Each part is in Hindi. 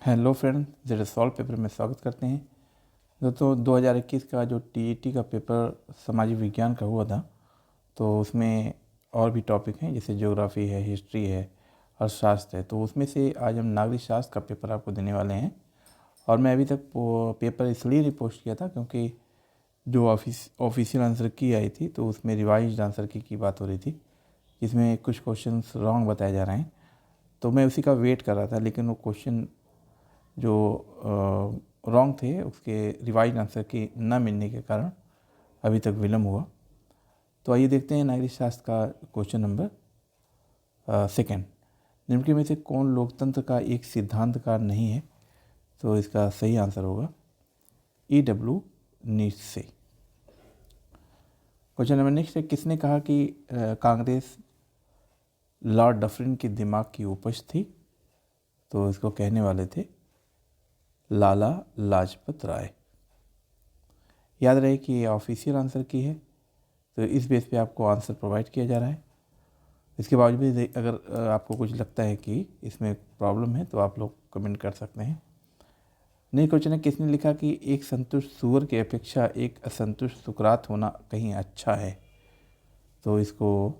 Hello friend, Z solve paper में स्वागत करते हैं। दोस्तों 2021 का जो टीईटी का पेपर सामाजिक विज्ञान का हुआ था, तो उसमें और भी टॉपिक हैं जैसे ज्योग्राफी है, हिस्ट्री है, अर्थशास्त्र है। तो उसमें से आज हम नागरिक शास्त्र का पेपर आपको देने वाले हैं। और मैं अभी तक वो पेपर इसलिए नहीं पोस्ट किया था क्योंकि जो ऑफिशियल आंसर की आई थी तो उसमें रिवाइज्ड आंसर की बात हो रही थी, जिसमें कुछ क्वेश्चंस रॉन्ग बताए जा रहे हैं। तो मैं उसी का वेट कर रहा था, लेकिन वो क्वेश्चन जो रॉन्ग थे उसके रिवाइज आंसर के न मिलने के कारण अभी तक विलम्ब हुआ। तो आइए देखते हैं नागरिक शास्त्र का क्वेश्चन नंबर सेकेंड। निम्नलिखित में से कौन लोकतंत्र का एक सिद्धांतकार नहीं है? तो इसका सही आंसर होगा E.W. Nietzsche. Question number next है, किसने कहा कि कांग्रेस लॉर्ड डफरिन के दिमाग की उपज थी? तो इसको कहने वाले थे लाला लाजपत राय। याद रहे कि ये ऑफिशियल आंसर की है, तो इस बेस पे आपको आंसर प्रोवाइड किया जा रहा है। इसके बावजूद भी अगर आपको कुछ लगता है कि इसमें प्रॉब्लम है तो आप लोग कमेंट कर सकते हैं। नहीं, क्वेश्चन है, किसने लिखा कि एक संतुष्ट सूअर की अपेक्षा एक असंतुष्ट सुकरात होना कहीं अच्छा है? तो इसको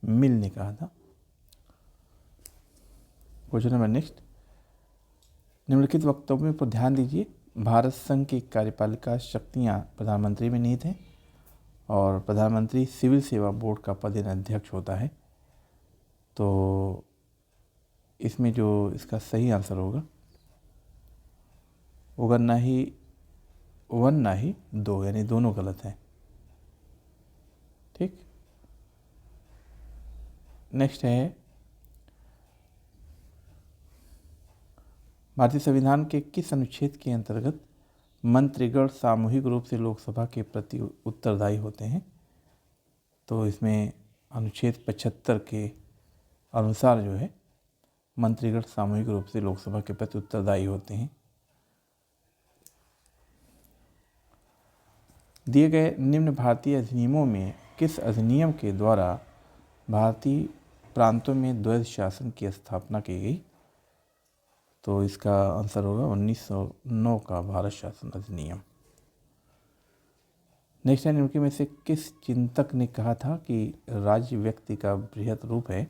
मिल ने कहा था। क्वेश्चन नंबर नेक्स्ट, निम्नलिखित वक्तव्यों पर ध्यान दीजिए। भारत संघ की कार्यपालिका शक्तियाँ प्रधानमंत्री में निहित हैं और प्रधानमंत्री सिविल सेवा बोर्ड का पदेन अध्यक्ष होता है। तो इसमें जो इसका सही आंसर होगा होगा ना ही वन ना ही दो, यानी दोनों गलत हैं। ठीक। नेक्स्ट है, भारतीय संविधान के किस अनुच्छेद के अंतर्गत मंत्रीगण सामूहिक रूप से लोकसभा के प्रति उत्तरदायी होते हैं? तो इसमें अनुच्छेद 75 के अनुसार जो है मंत्रीगण सामूहिक रूप से लोकसभा के प्रति उत्तरदायी होते हैं। दिए गए निम्न भारतीय अधिनियमों में किस अधिनियम के द्वारा भारतीय प्रांतों में द्वैध शासन की स्थापना की गई? तो इसका आंसर होगा 1909 का भारत शासन अधिनियम। नेक्स्ट है, निम्नलिखित में से किस चिंतक ने कहा था कि राज्य व्यक्ति का बृहत रूप है?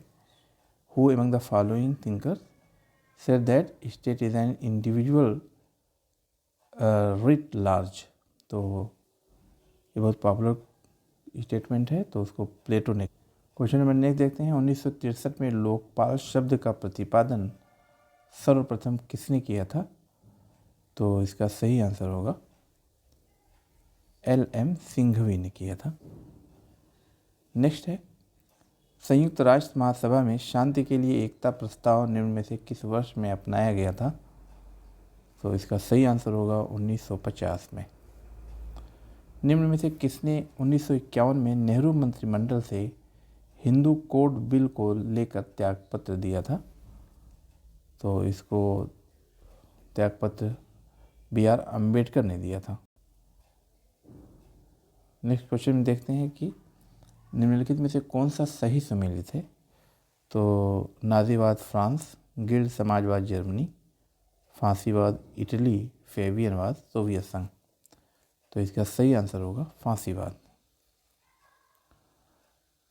Who among the following thinkers said that state is an individual writ large? तो ये बहुत पॉपुलर स्टेटमेंट है, तो उसको प्लेटो ने। क्वेश्चन नंबर नेक्स्ट देखते हैं, 1963 में लोकपाल शब्द का प्रतिपादन सर्वप्रथम किसने किया था? तो इसका सही आंसर होगा L.M. सिंघवी ने किया था। नेक्स्ट है, संयुक्त राष्ट्र महासभा में शांति के लिए एकता प्रस्ताव निम्न में से किस वर्ष में अपनाया गया था? तो इसका सही आंसर होगा 1950 में। निम्न में से किसने 1951 में नेहरू मंत्रिमंडल से हिंदू कोड बिल को लेकर त्यागपत्र दिया था? तो इसको त्यागपत्र B.R. अम्बेडकर ने दिया था। नेक्स्ट क्वेश्चन में देखते हैं कि निम्नलिखित में से कौन सा सही सम्मिलित है? तो नाजीवाद फ्रांस, गिल्ड समाजवाद जर्मनी, फांसीवाद इटली, फेबियनवाद सोवियत संघ। तो इसका सही आंसर होगा फांसीवाद।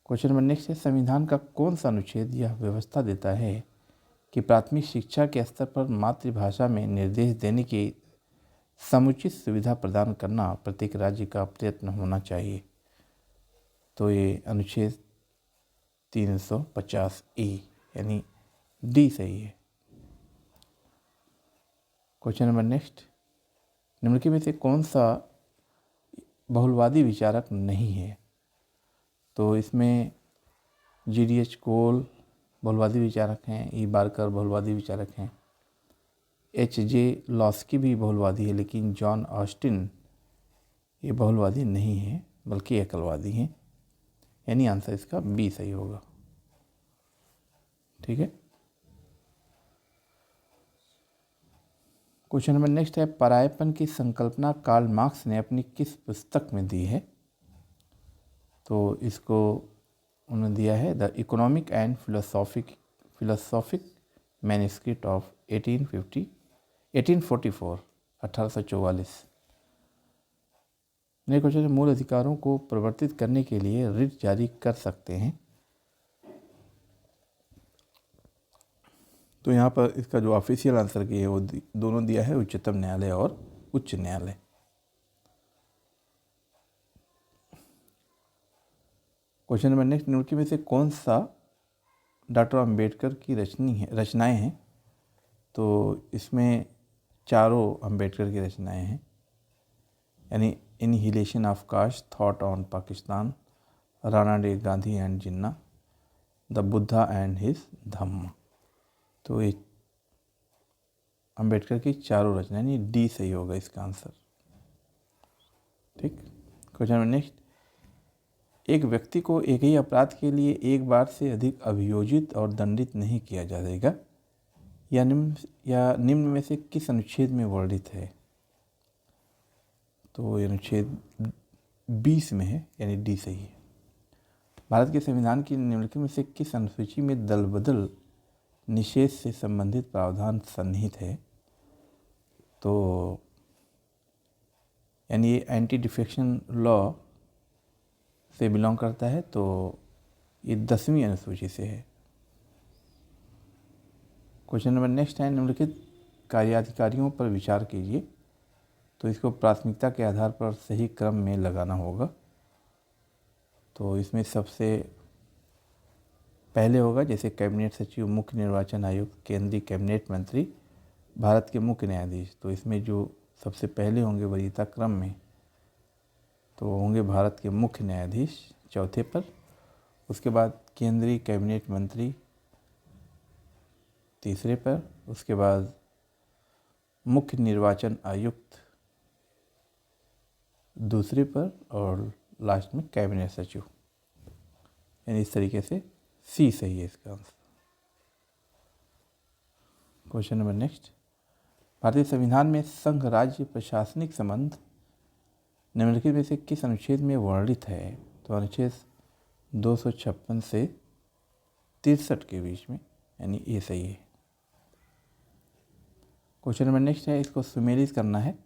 क्वेश्चन नंबर नेक्स्ट है, संविधान का कौन सा अनुच्छेद यह व्यवस्था देता है कि प्राथमिक शिक्षा के स्तर पर मातृभाषा में निर्देश देने की समुचित सुविधा प्रदान करना प्रत्येक राज्य का प्रयत्न होना चाहिए? तो ये अनुच्छेद 350E यानी डी सही है। क्वेश्चन नंबर नेक्स्ट, निम्नलिखित में से कौन सा बहुलवादी विचारक नहीं है? तो इसमें G.D.H. कोल बहुलवादी विचारक हैं, E. बारकर बहुलवादी विचारक हैं, H.J. लॉस्की भी बहुलवादी है, लेकिन जॉन ऑस्टिन ये बहुलवादी नहीं है बल्कि एकलवादी हैं, यानी आंसर इसका B सही होगा। ठीक है। क्वेश्चन नंबर नेक्स्ट है, परायेपन की संकल्पना कार्ल मार्क्स ने अपनी किस पुस्तक में दी है? तो इसको उन्होंने दिया है the economic and philosophic manuscript of 1850 1844 1844। Next question है, मूल अधिकारों को प्रवर्तित करने के लिए रिट जारी कर सकते हैं। तो यहाँ पर इसका जो ऑफिशियल आंसर की है वो दोनों दिया है, उच्चतम न्यायालय और उच्च न्यायालय। क्वेश्चन नंबर नेक्स्ट, निम्नलिखित में से कौन सा डॉक्टर अंबेडकर की रचनाएं हैं? तो इसमें चारों अंबेडकर की रचनाएं हैं, यानी annihilation of caste, thought on Pakistan, Ranade Gandhi and Jinnah, the Buddha and his Dhamma. तो ये अंबेडकर की चारों रचनाएं, यानी डी सही होगा इसका आंसर। ठीक। क्वेश्चन नंबर नेक्स्ट, एक व्यक्ति को एक ही अपराध के लिए एक बार से अधिक अभियोजित और दंडित नहीं किया जाएगा, या निम्न में से किस अनुच्छेद में वर्णित है? तो ये अनुच्छेद 20 में है, यानी डी सही है। भारत के संविधान की निम्नलिखित में से किस अनुसूची में दल बदल निषेध से संबंधित प्रावधान सन्निहित है? तो यानी ये एंटी डिफेक्शन लॉ से बिलोंग करता है, तो ये 10वीं अनुसूची से है। क्वेश्चन नंबर नेक्स्ट है, निम्नलिखित कार्याधिकारियों पर विचार कीजिए। तो इसको प्राथमिकता के आधार पर सही क्रम में लगाना होगा। तो इसमें सबसे पहले होगा जैसे कैबिनेट सचिव, मुख्य निर्वाचन आयुक्त, केंद्रीय कैबिनेट मंत्री, भारत के मुख्य न्यायाधीश। तो इसमें जो सबसे पहले होंगे वरीयता क्रम में, तो होंगे भारत के मुख्य न्यायाधीश चौथे पर, उसके बाद केंद्रीय कैबिनेट मंत्री तीसरे पर, उसके बाद मुख्य निर्वाचन आयुक्त दूसरे पर, और लास्ट में कैबिनेट सचिव। यानी इस तरीके से सी सही है इसका आंसर। क्वेश्चन नंबर नेक्स्ट, भारतीय संविधान में संघ राज्य प्रशासनिक संबंध निम्नलिखित में से किस अनुच्छेद में वर्णित है? तो अनुच्छेद 256 से 63 के बीच में, यानी ये सही है। क्वेश्चन नंबर नेक्स्ट है, इसको सुमेलित करना है।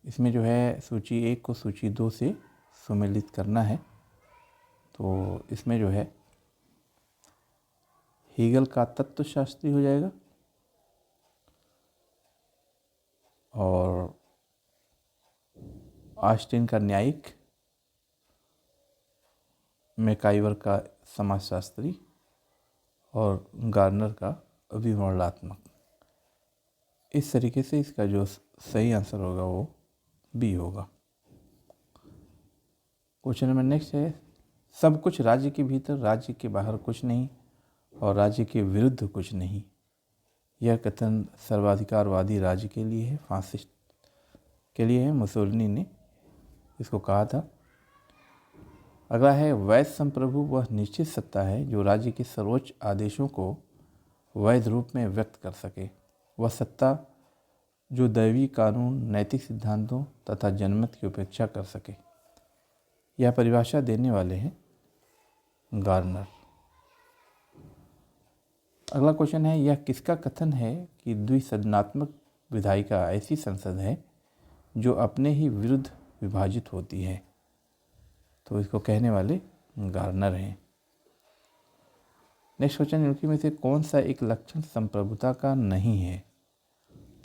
इसमें जो है सूची 1 को सूची 2 से सुमेलित करना है। तो इसमें जो है हीगल का तत्वशास्त्री हो जाएगा, और ऑस्टिन का न्यायिक, मैकाइवर का समाजशास्त्री, और गार्नर का विवरणात्मक। इस तरीके से इसका जो सही आंसर होगा वो बी होगा। क्वेश्चन नंबर नेक्स्ट है, सब कुछ राज्य के भीतर, राज्य के बाहर कुछ नहीं, और राज्य के विरुद्ध कुछ नहीं। यह कथन सर्वाधिकारवादी राज्य के लिए है, फासिस्ट के लिए है। मुसोलिनी ने इसको कहा था। अगला है, वैध संप्रभु वह निश्चित सत्ता है जो राज्य के सर्वोच्च आदेशों को वैध रूप में व्यक्त कर सके। वह सत्ता जो दैवीय कानून, नैतिक सिद्धांतों तथा जनमत की उपेक्षा कर सके। यह परिभाषा देने वाले हैं गार्नर। अगला क्वेश्चन है, यह किसका कथन है कि द्विसदनात्मक विधायिका ऐसी संसद है जो अपने ही विरुद्ध विभाजित होती है? तो इसको कहने वाले गार्नर हैं। नेक्स्ट क्वेश्चन, इनकी में से कौन सा एक लक्षण संप्रभुता का नहीं है?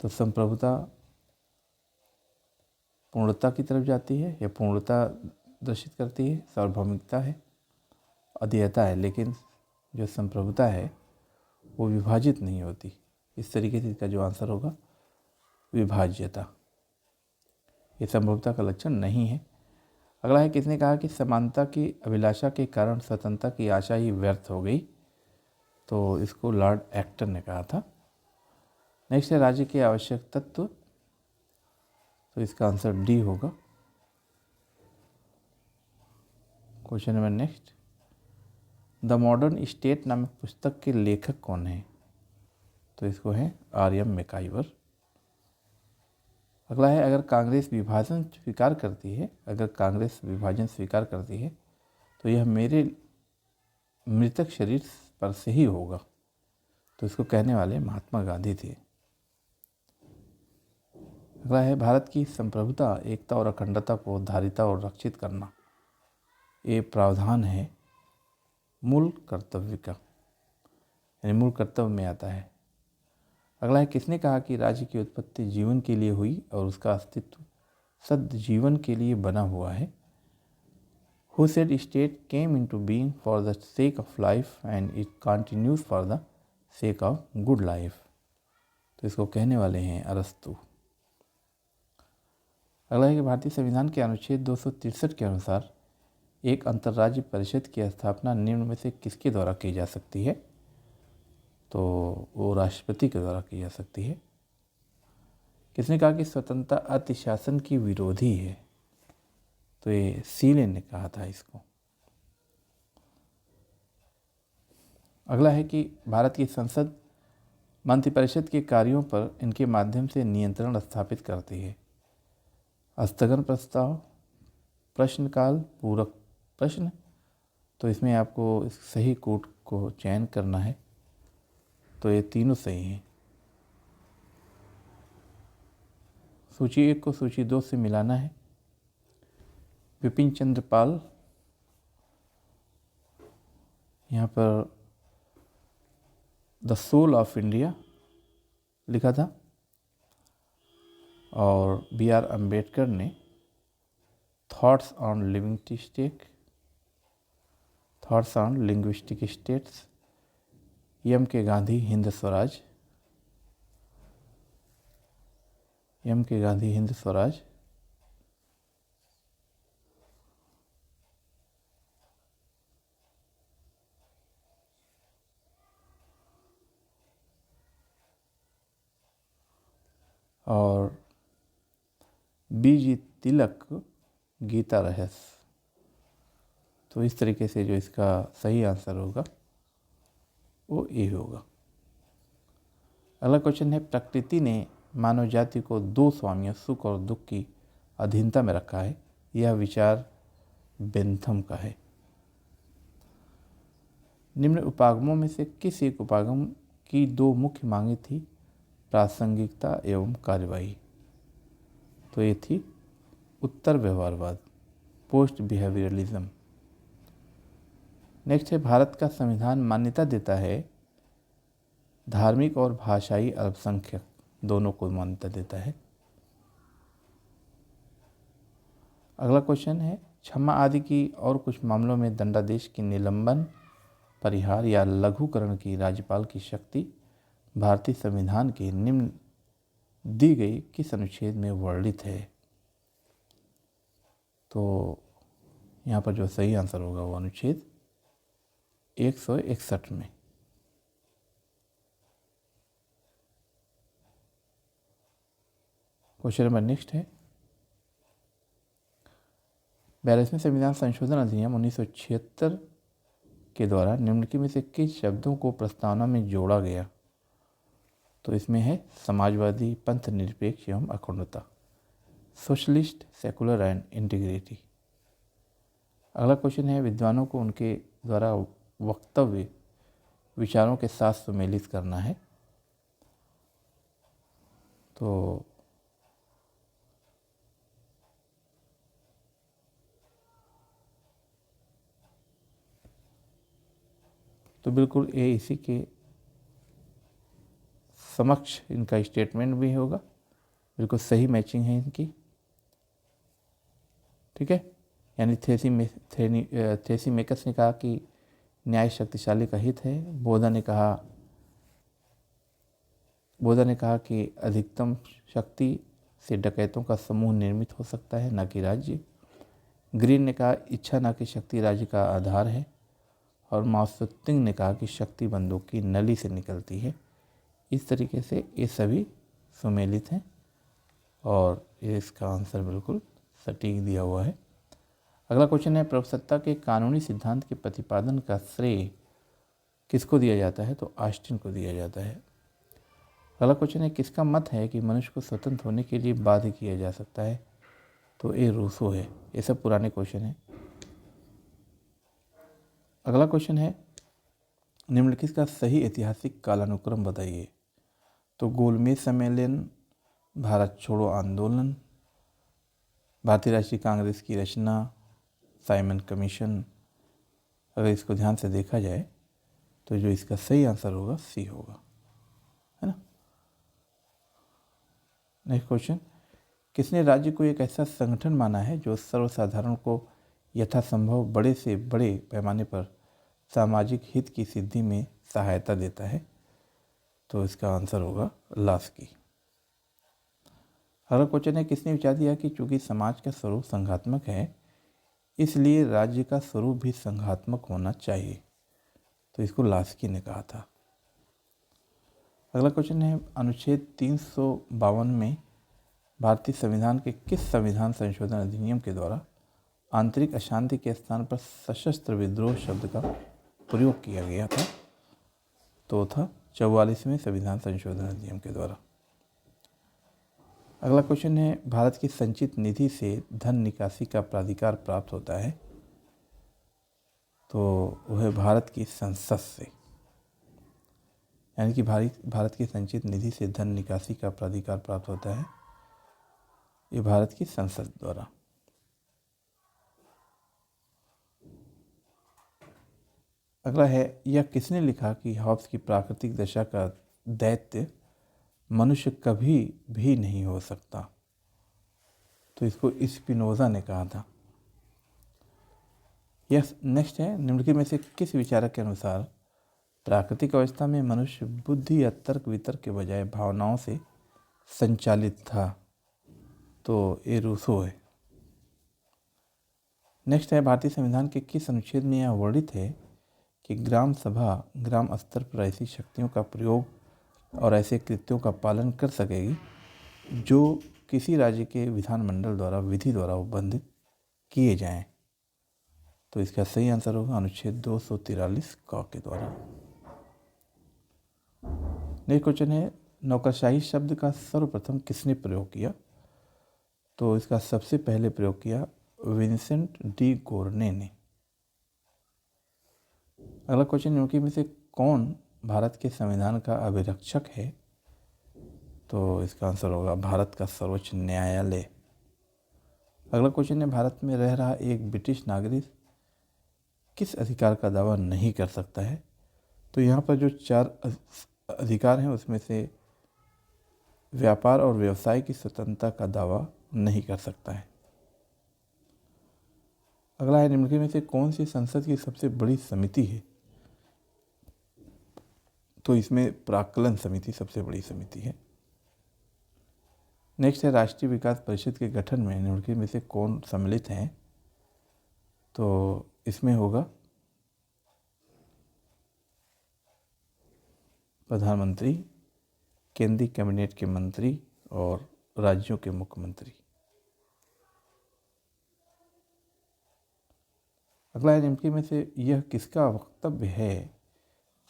तो संप्रभुता पूर्णता की तरफ जाती है, या पूर्णता दर्शित करती है, सार्वभौमिकता है, अधेयता है, लेकिन जो संप्रभुता है वो विभाजित नहीं होती। इस तरीके से इसका जो आंसर होगा विभाज्यता। ये संप्रभुता का लक्षण नहीं है। अगला है, किसने कहा कि समानता की अभिलाषा के कारण स्वतंत्रता की आशा ही व्यर्थ हो गई? तो इसको लॉर्ड एक्टन ने कहा था। नेक्स्ट है, राज्य के आवश्यक तत्व। तो इसका आंसर डी होगा। Question number next, the modern state नामक पुस्तक के लेखक कौन है? तो इसको है आर.एम. मैकाइवर। अगला है, अगर कांग्रेस विभाजन स्वीकार करती है, तो यह मेरे मृतक शरीर पर से ही होगा। तो इसको कहने वाले महात्मा गांधी थे। अगला है भारत की संप्रभुता, एकता और अखंडता को धारिता और रक्षित करना, ये प्रावधान है मूल कर्तव्य का, यानी मूल कर्तव्य में आता है। अगला है किसने कहा कि राज्य की उत्पत्ति जीवन के लिए हुई और उसका अस्तित्व सद जीवन के लिए बना हुआ है। Who said state came into being for the sake of life and it continues for the sake of good life? तो इसको कहने वाले हैं अरस्तु। अगला है कि भारतीय संविधान के अनुच्छेद 263 के अनुसार एक अंतर्राज्य परिषद की स्थापना निम्न में से किसके द्वारा की जा सकती है? तो वो राष्ट्रपति के द्वारा की जा सकती है। किसने कहा कि स्वतंत्रता अतिशासन की विरोधी है? तो ये सीले ने कहा था इसको। अगला है कि भारत की संसद मंत्रिपरिषद के कार्यों पर इनके माध्यम से नियंत्रण स्थापित करती है। स्थगन प्रस्ताव, प्रश्नकाल, पूरक प्रश्न। तो इसमें आपको सही कोड को चयन करना है, तो ये तीनों सही हैं। सूची 1 को सूची 2 से मिलाना है। विपिन चंद्र पाल, यहाँ पर द सोल ऑफ इंडिया लिखा था, और B.R. अम्बेडकर ने thoughts on linguistic states, M.K. Gandhi Hind Swaraj, और B.G. तिलक गीता रहस्य। तो इस तरीके से जो इसका सही आंसर होगा वो ए होगा। अगला क्वेश्चन है, प्रकृति ने मानव जाति को 2 स्वामियों सुख और दुख की अधीनता में रखा है, यह विचार बेंथम का है। निम्न उपागमों में से किस एक उपागम की 2 मुख्य मांगे थी? प्रासंगिकता एवं कार्यवाही। तो ये थी उत्तर व्यवहारवाद, पोस्ट बिहेवियरलिज्म। नेक्स्ट है, भारत का संविधान मान्यता देता है धार्मिक और भाषाई अल्पसंख्यक दोनों को मान्यता देता है। अगला क्वेश्चन है, क्षमा आदि की और कुछ मामलों में दंडादेश की निलंबन, परिहार या लघुकरण की राज्यपाल की शक्ति भारतीय संविधान के निम्न दी गई किस अनुच्छेद में वर्णित है? तो यहाँ पर जो सही आंसर होगा वो अनुच्छेद 161 में। क्वेश्चन नंबर नेक्स्ट है, 42वें संविधान संशोधन अधिनियम 1976 के द्वारा निम्नलिखित में से किस शब्दों को प्रस्तावना में जोड़ा गया? तो इसमें है समाजवादी, पंथ निरपेक्ष एवं अखंडता, सोशलिस्ट, सेकुलर एंड इंटीग्रिटी। अगला क्वेश्चन है, विद्वानों को उनके द्वारा वक्तव्य विचारों के साथ सुमेलित करना है। तो बिल्कुल ये इसी के समक्ष इनका स्टेटमेंट भी होगा, बिल्कुल सही मैचिंग है इनकी। ठीक है, यानी थ्रेसिमेकस ने कहा कि न्याय शक्तिशाली का हित है। बोधा ने कहा कि अधिकतम शक्ति से डकैतों का समूह निर्मित हो सकता है, न कि राज्य। ग्रीन ने कहा इच्छा न कि शक्ति राज्य का आधार है। और माओत्से ने कहा कि शक्ति बंदूक की नली से निकलती है। इस तरीके से ये सभी सुमेलित हैं और इसका आंसर बिल्कुल सटीक दिया हुआ है। अगला क्वेश्चन है, प्रभुसत्ता के कानूनी सिद्धांत के प्रतिपादन का श्रेय किसको दिया जाता है? तो ऑस्टिन को दिया जाता है। अगला क्वेश्चन है, किसका मत है कि मनुष्य को स्वतंत्र होने के लिए बाध्य किया जा सकता है? तो ये रूसो है। ये सब पुराने क्वेश्चन हैं। अगला क्वेश्चन है, निम्नलिखित का सही ऐतिहासिक कालानुक्रम बताइए। तो गोलमेज सम्मेलन, भारत छोड़ो आंदोलन, भारतीय राष्ट्रीय कांग्रेस की रचना, साइमन कमीशन। अगर इसको ध्यान से देखा जाए तो जो इसका सही आंसर होगा सी होगा, है ना। नेक्स्ट क्वेश्चन, किसने राज्य को एक ऐसा संगठन माना है जो सर्वसाधारण को यथासंभव बड़े से बड़े पैमाने पर सामाजिक हित की सिद्धि में सहायता देता है? तो इसका आंसर होगा लास्की। अगला क्वेश्चन है, किसने विचार दिया कि चूंकि समाज का स्वरूप संघात्मक है इसलिए राज्य का स्वरूप भी संघात्मक होना चाहिए? तो इसको लास्की ने कहा था। अगला क्वेश्चन है, अनुच्छेद 352 में भारतीय संविधान के किस संविधान संशोधन अधिनियम के द्वारा आंतरिक अशांति के स्थान पर सशस्त्र विद्रोह शब्द का प्रयोग किया गया था? तो था 44वें संविधान संशोधन अधिनियम के द्वारा। अगला क्वेश्चन है, भारत की संचित निधि से धन निकासी का प्राधिकार प्राप्त होता है? तो वह भारत की संसद से, यानी कि भारत की संचित निधि से धन निकासी का प्राधिकार प्राप्त होता है, ये भारत की संसद द्वारा। अगला है, यह किसने लिखा कि हॉब्स की प्राकृतिक दशा का दैत्य मनुष्य कभी भी नहीं हो सकता? तो इसको स्पिनोजा ने कहा था। यस, नेक्स्ट है, निम्नलिखित में से किस विचारक के अनुसार प्राकृतिक अवस्था में मनुष्य बुद्धि या तर्क वितर्क के बजाय भावनाओं से संचालित था? तो ये रूसो है। नेक्स्ट है, भारतीय संविधान के किस अनुच्छेद में यह वर्णित है कि ग्राम सभा ग्राम स्तर पर ऐसी शक्तियों का प्रयोग और ऐसे कृत्यों का पालन कर सकेगी जो किसी राज्य के विधानमंडल द्वारा विधि द्वारा उपबंधित किए जाएं? तो इसका सही आंसर होगा अनुच्छेद 243 क के द्वारा। नेक्स्ट क्वेश्चन है, नौकरशाही शब्द का सर्वप्रथम किसने प्रयोग किया? तो इसका सबसे पहले प्रयोग किया विंसेंट डी गोर्ने ने। अगला क्वेश्चन, निम्नलिखित में से कौन भारत के संविधान का अभिरक्षक है? तो इसका आंसर होगा भारत का सर्वोच्च न्यायालय। अगला क्वेश्चन है, भारत में रह रहा एक ब्रिटिश नागरिक किस अधिकार का दावा नहीं कर सकता है? तो यहाँ पर जो 4 अधिकार हैं उसमें से व्यापार और व्यवसाय की स्वतंत्रता का दावा नहीं कर सकता है। अगला है, निम्नलिखित में से कौन सी संसद की सबसे बड़ी समिति है? तो इसमें प्राक्कलन समिति सबसे बड़ी समिति है। नेक्स्ट है, राष्ट्रीय विकास परिषद के गठन में निम्नलिखित में से कौन सम्मिलित हैं? तो इसमें होगा प्रधानमंत्री, केंद्रीय कैबिनेट के मंत्री और राज्यों के मुख्यमंत्री। अगला है, निम्नलिखित में से यह किसका वक्तव्य है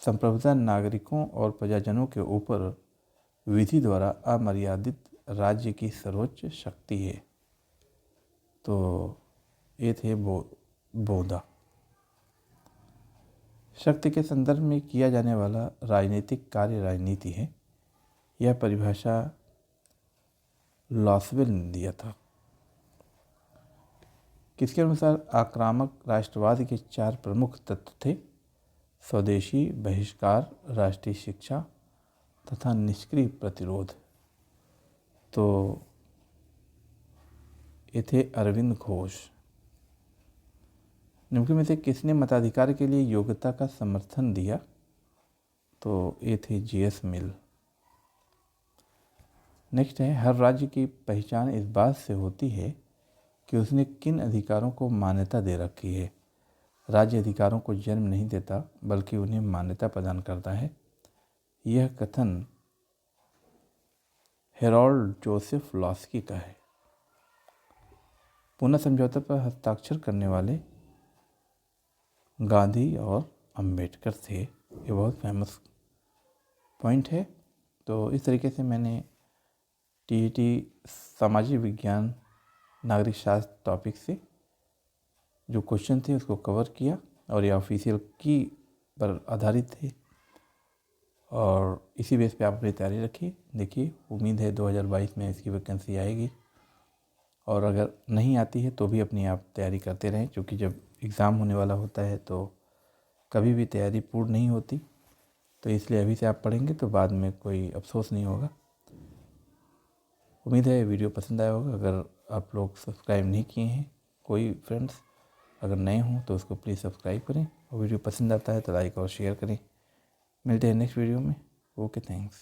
संप्रभुता नागरिकों और प्रजाजनों के ऊपर विधि द्वारा अमर्यादित राज्य की सर्वोच्च शक्ति है? तो ये थे बोधा। शक्ति के संदर्भ में किया जाने वाला राजनीतिक कार्य राजनीति है, यह परिभाषा लॉसवेल ने दिया था। किसके अनुसार आक्रामक राष्ट्रवाद के 4 प्रमुख तत्व थे? स्वदेशी, बहिष्कार, राष्ट्रीय शिक्षा तथा निष्क्रिय प्रतिरोध। तो ये थे अरविंद घोष। निम्नलिखित में से किसने मताधिकार के लिए योग्यता का समर्थन दिया? तो ये थे जीएस मिल। नेक्स्ट है, हर राज्य की पहचान इस बात से होती है कि उसने किन अधिकारों को मान्यता दे रखी है। राज्य अधिकारों को जन्म नहीं देता बल्कि उन्हें मान्यता प्रदान करता है। यह कथन हेरोल्ड जोसेफ लास्की का है। पुनः समझौते पर हस्ताक्षर करने वाले गांधी और अंबेडकर थे। ये बहुत फेमस पॉइंट है। तो इस तरीके से मैंने टीईटी सामाजिक विज्ञान नागरिक शास्त्र टॉपिक से जो क्वेश्चन थे उसको कवर किया और ये ऑफिशियल की पर आधारित थे और इसी बेस पे आप अपनी तैयारी रखिए। देखिए, उम्मीद है 2022 में इसकी वैकेंसी आएगी, और अगर नहीं आती है तो भी अपनी आप तैयारी करते रहें, क्योंकि जब एग्ज़ाम होने वाला होता है तो कभी भी तैयारी पूर्ण नहीं होती। तो इसलिए अभी से आप पढ़ेंगे तो बाद में कोई अफसोस नहीं होगा। उम्मीद है वीडियो पसंद आया होगा। अगर आप लोग सब्सक्राइब नहीं किए हैं, कोई फ्रेंड्स अगर नए हों तो उसको प्लीज़ सब्सक्राइब करें, और वीडियो पसंद आता है तो लाइक और शेयर करें। मिलते हैं नेक्स्ट वीडियो में। Okay, thanks.